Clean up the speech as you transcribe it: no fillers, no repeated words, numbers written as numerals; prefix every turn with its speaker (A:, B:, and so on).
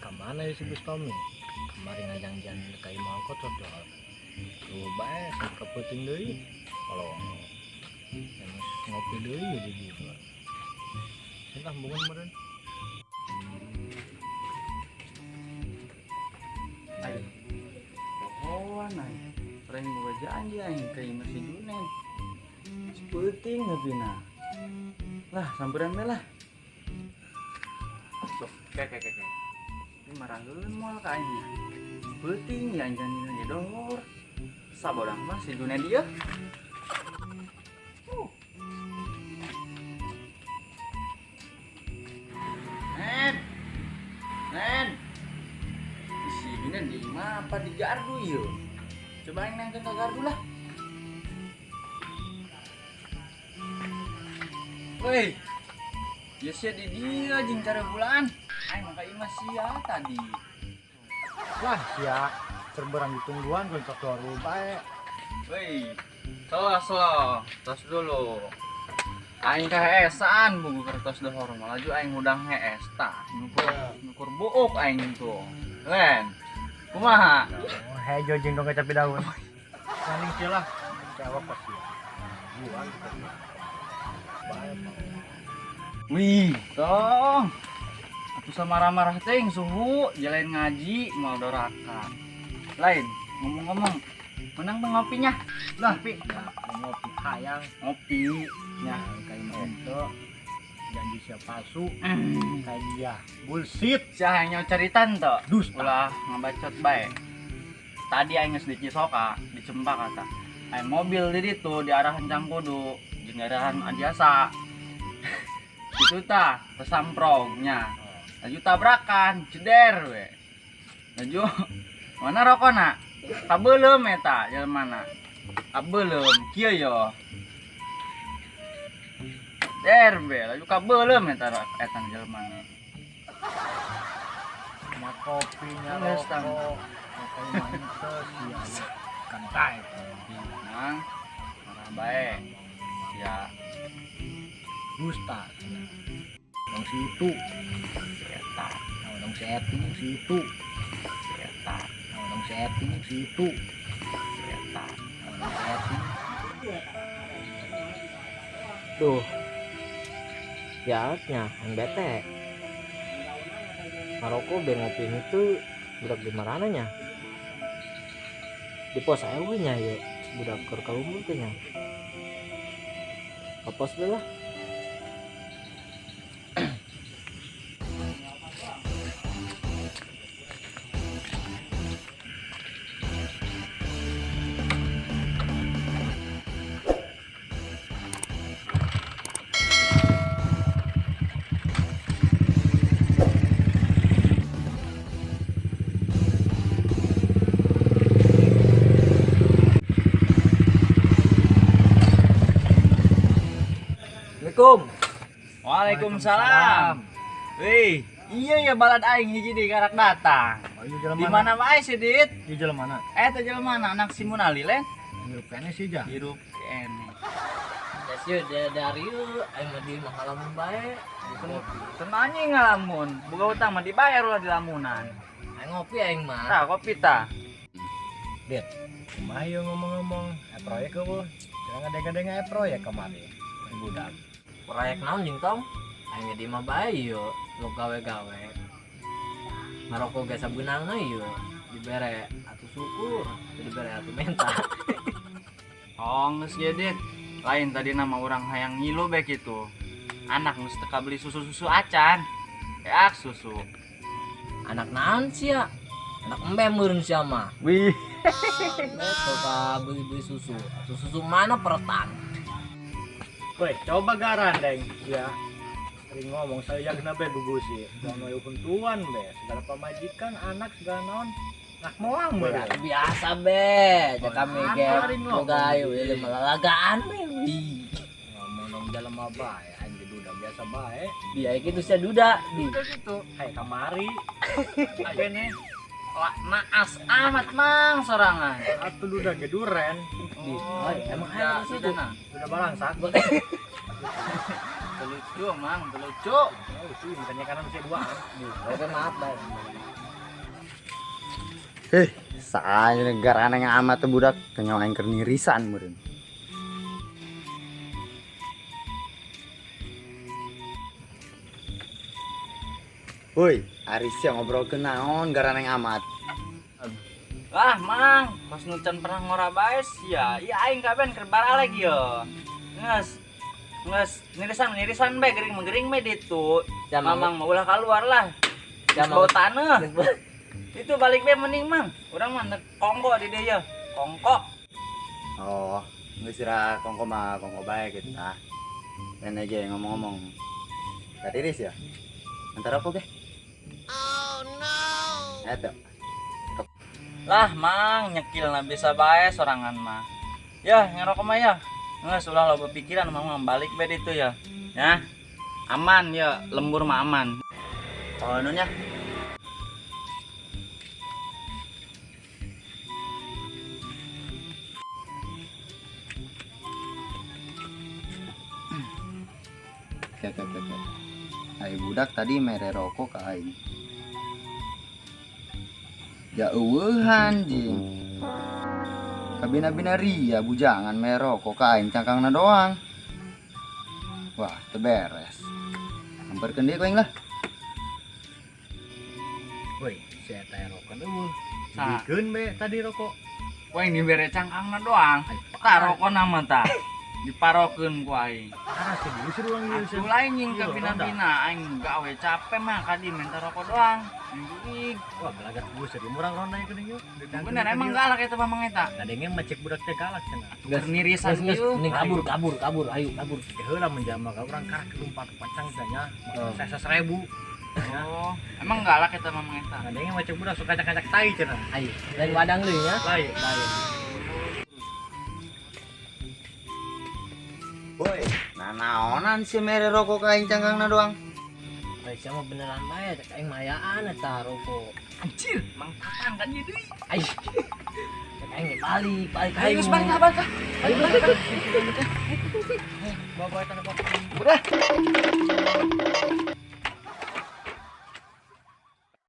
A: Kemana ya si Bustomi? Kemarin ngajang-jang kayak mau kok cocok. Tuh bae saya keputing deui. Kalau ngopi deui jadi gitu. Sintah bungun meureun.
B: Ayo. Pohoan ay. Reng boga janji aing ka imah si Junen. Penting ngabina. Lah, samperan we lah. Sok, kayak. Ini marahkeun moal ka aing. Penting ya janjina ge dohor. Sabodang mah si Junen dia. Nen. Si Junen di imah apa di gardu ieu? Coba aing nangkeun ka gardu lah. Woi, ya sia di dia jeung cara bulan. Aing maka imah sia tadi.
A: Wah, ya terberang ditungguan cocok doru bae.
B: Woi, slow, tos dulu. Aing keheesan buku kertas dohor malaju aing udang hees tah. Nukur buuk aing tuh. Len. Kumaha?
A: Oh, hejo jeung dong capi daun. Saling cilah. Jawab pasti. Buan gitu. Bae mau.
B: Wih, tong. Atuh samarah-marah teh suhu jalain ngaji mau dorakan. Lain, ngomong-ngomong, menang tuh ngopinya.
A: Lah, pi. Ngopi hayang.
B: Ngopi.
A: Ya, kayak itu janji siap palsu. Kayak dia. Bullshit.
B: Sia hanya ceritan tuh.
A: Dusta.
B: Ulah ngabacot bae. Tadi aing geus di Cisoka, di Cempak kata. Aing mobil di ditu di arah Encang Kudu, jeung arahan Adiasa. Itu tah pesamprognya. Laju tabrakan, ceder we. Laju mana rokona? Kabeulem eta jelema. Kabeulem kieu yo. Der be, laju kabeulem eta jelema.
A: Sama kopinya
B: Geus,
A: rokok.
B: Tang.
A: Kayak mantes ya. Kantai.
B: Nang, marah bae. Ya,
A: Dusta. Dong situ.
B: eta,
A: Dong setting situ.
B: eta,
A: Dong setting situ.
B: eta.
A: Dong setting.
C: Duh, jahatnya yang bete. Maroko biar ngopiin itu budak di marananya. Di pos saya nya ya, budak keur kalumur teh nya. Ke pos deh lah. Assalamualaikum.
B: Waalaikumsalam. Wih, iya ya balad aing hiji di karak datang.
A: Oh, iya jalan
B: Di mana wae sih, Dit?
A: Iya jalan mana?
B: Eta jelema anak si Munali len.
A: Hirup kene sih jah.
B: Hirup kene.
C: Ya sih dari aing mah di mahalamun bae.
B: Tenanya ngalamun, boga utang mah dibayar ulah di lamunan.
C: Aing ngopi aing mah.
B: Tah kopi tah.
A: Dit, kumaha yeuh ngomong-ngomong, proyek eueuh. Jangan gede-gede proyek kemarin. Budak.
C: Proyek naon jeung tong? Aing di mah bae yo, lo gawe-gawe. Maroko ge sabeunangna yo, dibere atuh syukur, dibere atuh menta.
B: Oh, geus ge, Dit. Lain tadi nama orang hayang ngilu bae kitu. Anak geus teka beli susu-susu acan. Eak susu.
C: Anak naon sih ya? Anak embe meureun sia mah.
B: Wih.
C: Suka beli-beli susu. Susu mana peretan?
A: Woi, coba garan deng. Ya. Sering ngomong saya yang be gugusi. Jangan mau huntuan be. Segala pamajikan, anak segala naon. Nak moang be.
C: Biasa be, ja kami ge
A: Hari ngomong
C: boga
A: gitu.
C: ieu melalagaan we.
A: Ngomong dong jalan mah bae, anjing duda biasa bae.
C: Dia kitu sia duda di.
A: Gitu. Kayak kamari. Agene.
B: Naas amat mang sorangan.
A: Atuh duda ge duren.
C: Oh, emang ada di situ.
A: Duda balangsak.
B: Lucu mang, lucu.
A: Oh sih, bukannya kanan saya dua.
C: Oke maaf baik.
D: Saya negara aneh amat tuh budak, kenyang yang kernirisan meureun. Woi, Aris yang ngobrol ke naon garana yang amat.
B: Lah mang, pas nucan pernah ngora baes ya. Iya aing kaben keur lagi yo. Nges nirisan bae gering bae ditu.
C: Ya, Mang.
B: Mamang mau ulah keluar lah.
C: Ya,
B: Bau
C: Mang.
B: tanah. Itu balik bae mending mang. Urang mah nek kongko di dieu ya. Kongko.
D: Oh, geus sira kongko mah kongko bae gitu tah. Dan aja ngomong-ngomong. Tadi Riz ya. Antar apa ge? Oh no. Eta.
B: Lah mang nyekil na bisa bae sorangan mah. Ya ngerokok mah ya. Nges ulah lo berpikiran mang balik bae ditu ya. Ya. Aman ya, lembur mah aman.
D: Oh, nunya. Oke. Ai budak tadi mere rokok ka aing. Ya eueuhan jing. Kabina-bina ria bujangan mere rokok ka aing cangkangna doang. Wah, teu beres. Hamperkeun deui ku aing lah.
A: Woi, saya tanya rokok dulu.
B: Sa.
A: Bikin be tadi rokok.
B: Ku aing dibere cangkangna doang. Ta rokok nama ta. Diparokeun ku aing.
A: Ah, serius ruang ieu.
B: Atuh lain nying ka bina-bina aing gawe capek mah kadi minta rokok doang. Mingguig.
A: Wah, belagat gue sering murang ronda itu nih yuk.
B: Bener emang galak eta mamang eta.
A: Kadangnya macet budak teh galak cenah.
B: Nirisan ieu.
C: Mending kabur, ayo kabur.
A: Heula menjama ka urang karak kelumpat pacang tanya. Saya 1.000.
B: Oh, emang galak eta mamang eta.
A: Kadangnya macet budak suka kacak-kacak tai cenah.
C: Ayo, lain wadang lu ya.
A: Lain.
D: Woi, nah naonan si mere rokok ka aing cangkangna doang.
C: Baik sama beneran bae cek aing mayaan eta rokok.
B: Anjir, mang tatang kan jadi.
C: Ayo. Cek aing ge balik
B: Ayo geus balik abang ka.
C: Balik.
A: Bawa tanah bawa.
D: Udah.